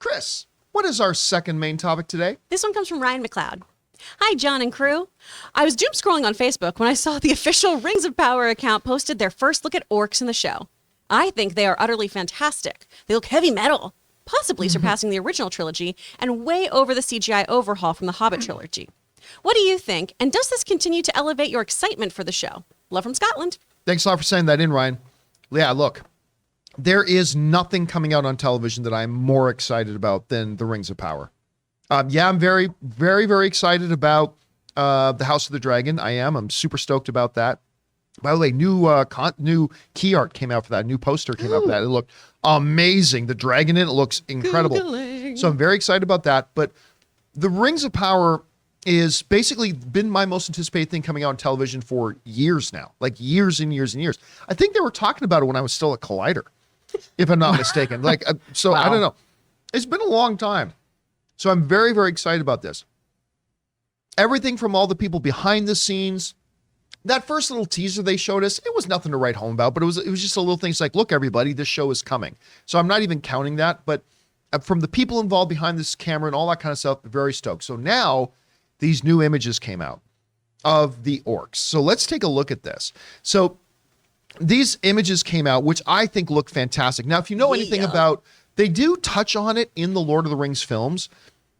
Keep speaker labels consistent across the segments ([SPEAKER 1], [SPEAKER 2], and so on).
[SPEAKER 1] Chris, what is our second main topic today?
[SPEAKER 2] This one comes from Ryan Mcleod. Hi, John and crew. I was doom scrolling on Facebook when I saw the official Rings of Power account posted their first look at orcs in the show. I think they are utterly fantastic. They look heavy metal, possibly surpassing the original trilogy and way over the CGI overhaul from the Hobbit trilogy. What do you think? And does this continue to elevate your excitement for the show? Love from Scotland.
[SPEAKER 1] Thanks a lot for saying that in, Ryan. Yeah, look, there is nothing coming out on television that I'm more excited about than the Rings of Power. I'm very, very, very excited about the House of the Dragon. I am. I'm super stoked about that. By the way, new key art came out for that. New poster came out for that. It looked amazing. The dragon in it looks incredible. Googling. So I'm very excited about that. But the Rings of Power is basically been my most anticipated thing coming out on television for years now, like years and years and years. I think they were talking about it when I was still a Collider, if I'm not mistaken. Wow. I don't know. It's been a long time. So I'm very, very excited about this. Everything from all the people behind the scenes. That first little teaser they showed us, it was nothing to write home about, but it was just a little thing. It's like, look, everybody, this show is coming. So I'm not even counting that, but from the people involved behind this camera and all that kind of stuff, very stoked. So now these new images came out of the orcs. So let's take a look at this. So these images came out, which I think look fantastic. Now, if you know anything about, they do touch on it in the Lord of the Rings films,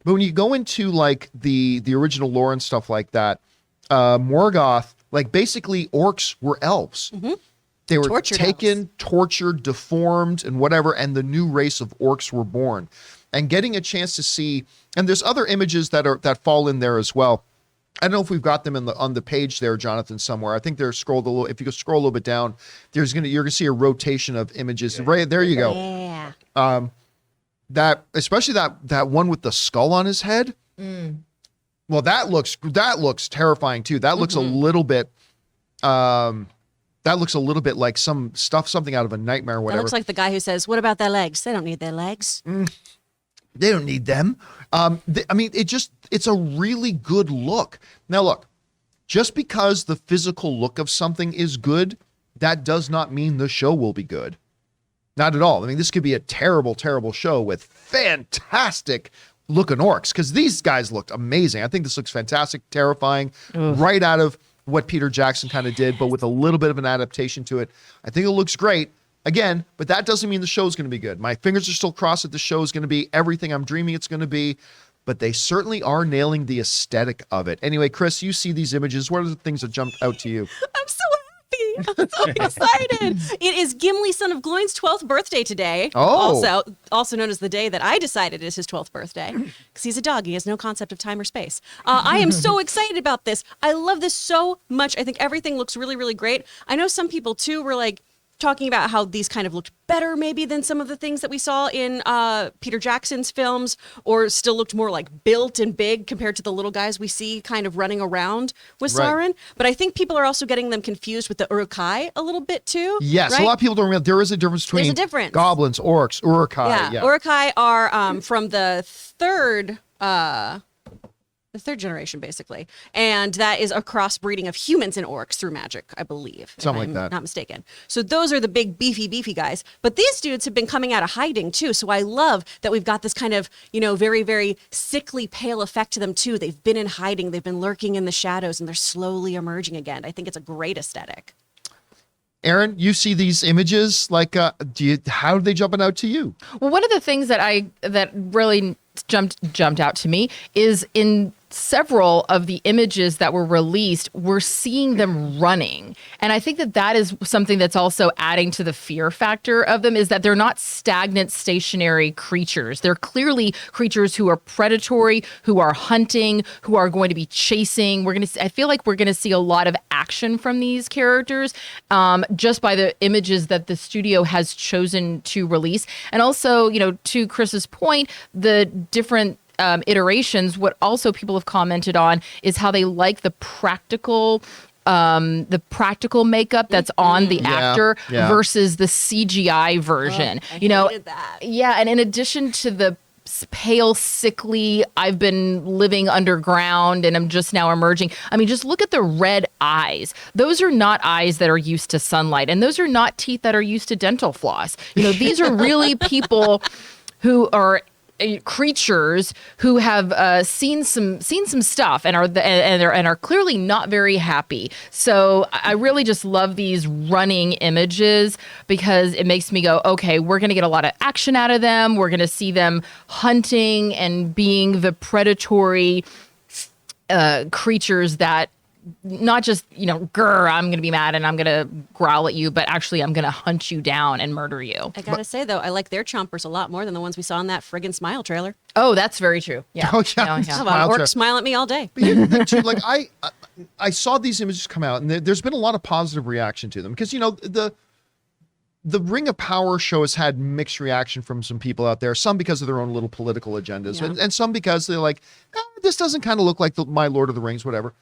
[SPEAKER 1] but when you go into like the original lore and stuff like that, Morgoth, like basically orcs were elves. Mm-hmm. They were tortured, deformed, and whatever, and the new race of orcs were born. And getting a chance to see, and there's other images that fall in there as well. I don't know if we've got them on the page there, Jonathan, somewhere. I think they're scrolled a little. If you go scroll a little bit down, you're gonna see a rotation of images. Yeah. Right there, you go. Yeah. That especially that one with the skull on his head. Mm. Well, that looks terrifying too. That looks a little bit. That looks a little bit like something out of a nightmare or whatever.
[SPEAKER 2] That looks like the guy who says, "What about their legs? They don't need their legs."
[SPEAKER 1] They don't need them. It's a really good look. Now, look, just because the physical look of something is good, that does not mean the show will be good. Not at all. I mean, this could be a terrible, terrible show with fantastic looking orcs, because these guys looked amazing. I think this looks fantastic, terrifying, right out of what Peter Jackson kind of did, but with a little bit of an adaptation to it. I think it looks great. Again, but that doesn't mean the show's going to be good. My fingers are still crossed that the show is going to be everything I'm dreaming it's going to be, but they certainly are nailing the aesthetic of it. Anyway, Chris, you see these images. What are the things that jumped out to you?
[SPEAKER 2] I'm so happy. I'm so excited. It is Gimli, son of Gloin's 12th birthday today.
[SPEAKER 1] Oh.
[SPEAKER 2] Also known as the day that I decided is his 12th birthday, because he's a dog. He has no concept of time or space. I am so excited about this. I love this so much. I think everything looks really, really great. I know some people, too, were like, talking about how these kind of looked better maybe than some of the things that we saw in Peter Jackson's films, or still looked more like built and big compared to the little guys we see kind of running around with Sauron. Right. But I think people are also getting them confused with the Uruk-hai a little bit too.
[SPEAKER 1] Yes, right? A lot of people don't realize there is a difference between goblins, orcs, Uruk-hai.
[SPEAKER 2] Yeah. Uruk-hai are from the third generation, basically. And that is a crossbreeding of humans and orcs through magic, I believe.
[SPEAKER 1] Something like that.
[SPEAKER 2] Not mistaken. So those are the big, beefy guys. But these dudes have been coming out of hiding, too. So I love that we've got this kind of, very, very sickly, pale effect to them, too. They've been in hiding. They've been lurking in the shadows, and they're slowly emerging again. I think it's a great aesthetic.
[SPEAKER 1] Aaron, you see these images, like, how are they jumping out to you?
[SPEAKER 3] Well, one of the things that really jumped out to me is in several of the images that were released, we're seeing them running. And I think that is something that's also adding to the fear factor of them, is that they're not stagnant, stationary creatures. They're clearly creatures who are predatory, who are hunting, who are going to be chasing. I feel like we're going to see a lot of action from these characters just by the images that the studio has chosen to release. And also, to Chris's point, the different iterations, what also people have commented on is how they like the practical makeup that's on the actor versus the CGI version.
[SPEAKER 2] I hated that.
[SPEAKER 3] Yeah, and in addition to the pale, sickly, I've been living underground and I'm just now emerging. I mean, just look at the red eyes. Those are not eyes that are used to sunlight, and those are not teeth that are used to dental floss. These are really people who are creatures who have seen some stuff and are clearly not very happy. So I really just love these running images because it makes me go, okay, we're going to get a lot of action out of them. We're going to see them hunting and being the predatory creatures that not just, grr, I'm going to be mad and I'm going to growl at you, but actually I'm going to hunt you down and murder you.
[SPEAKER 2] I gotta say, though, I like their chompers a lot more than the ones we saw in that friggin' Smile trailer.
[SPEAKER 3] Oh, that's very true. Yeah.
[SPEAKER 1] Oh, yeah.
[SPEAKER 2] How
[SPEAKER 1] Smile
[SPEAKER 2] about
[SPEAKER 1] trailer.
[SPEAKER 2] orcs smile at me all day?
[SPEAKER 1] But here's the thing, too, like I saw these images come out, and there's been a lot of positive reaction to them because the Ring of Power show has had mixed reaction from some people out there. Some because of their own little political agendas, and some because they're like, this doesn't kind of look like my Lord of the Rings, whatever.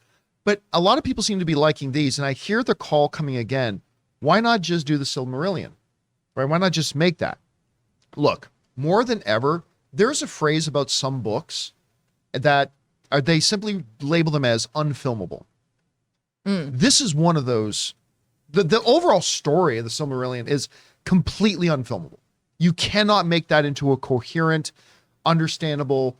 [SPEAKER 1] But a lot of people seem to be liking these, and I hear the call coming again. Why not just do the Silmarillion? Right? Why not just make that? Look, more than ever, there's a phrase about some books that they simply label them as unfilmable. This is one of those. The overall story of the Silmarillion is completely unfilmable. You cannot make that into a coherent, understandable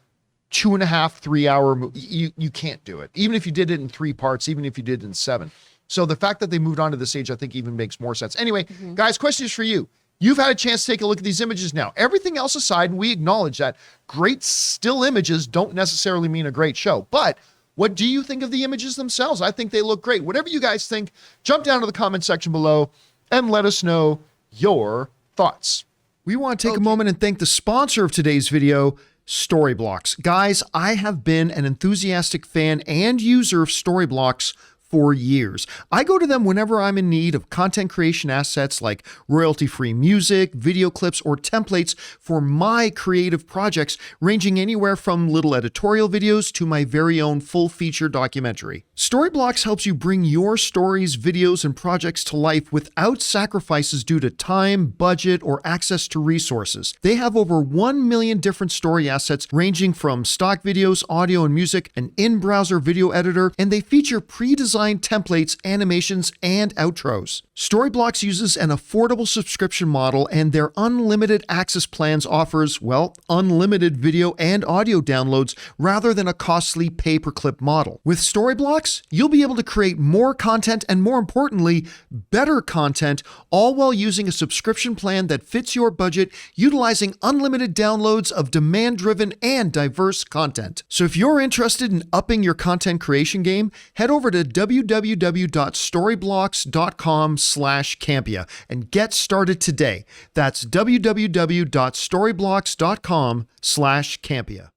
[SPEAKER 1] 2.5, 3 hour movie. You can't do it. Even if you did it in 3 parts, even if you did it in 7. So the fact that they moved on to this stage, I think even makes more sense. Anyway, guys, question is for you. You've had a chance to take a look at these images now. Everything else aside, and we acknowledge that great still images don't necessarily mean a great show. But what do you think of the images themselves? I think they look great. Whatever you guys think, jump down to the comment section below and let us know your thoughts. We want to take a moment and thank the sponsor of today's video, Storyblocks. Guys, I have been an enthusiastic fan and user of Storyblocks for years. I go to them whenever I'm in need of content creation assets like royalty-free music, video clips, or templates for my creative projects, ranging anywhere from little editorial videos to my very own full-feature documentary. Storyblocks helps you bring your stories, videos, and projects to life without sacrifices due to time, budget, or access to resources. They have over 1 million different story assets ranging from stock videos, audio and music, an in-browser video editor, and they feature pre-designed templates, animations, and outros. Storyblocks uses an affordable subscription model, and their unlimited access plans offers, well, unlimited video and audio downloads rather than a costly pay-per-clip model. With Storyblocks, you'll be able to create more content and, more importantly, better content, all while using a subscription plan that fits your budget, utilizing unlimited downloads of demand-driven and diverse content. So if you're interested in upping your content creation game, head over to www.storyblocks.com/Campea and get started today. That's www.storyblocks.com/Campea.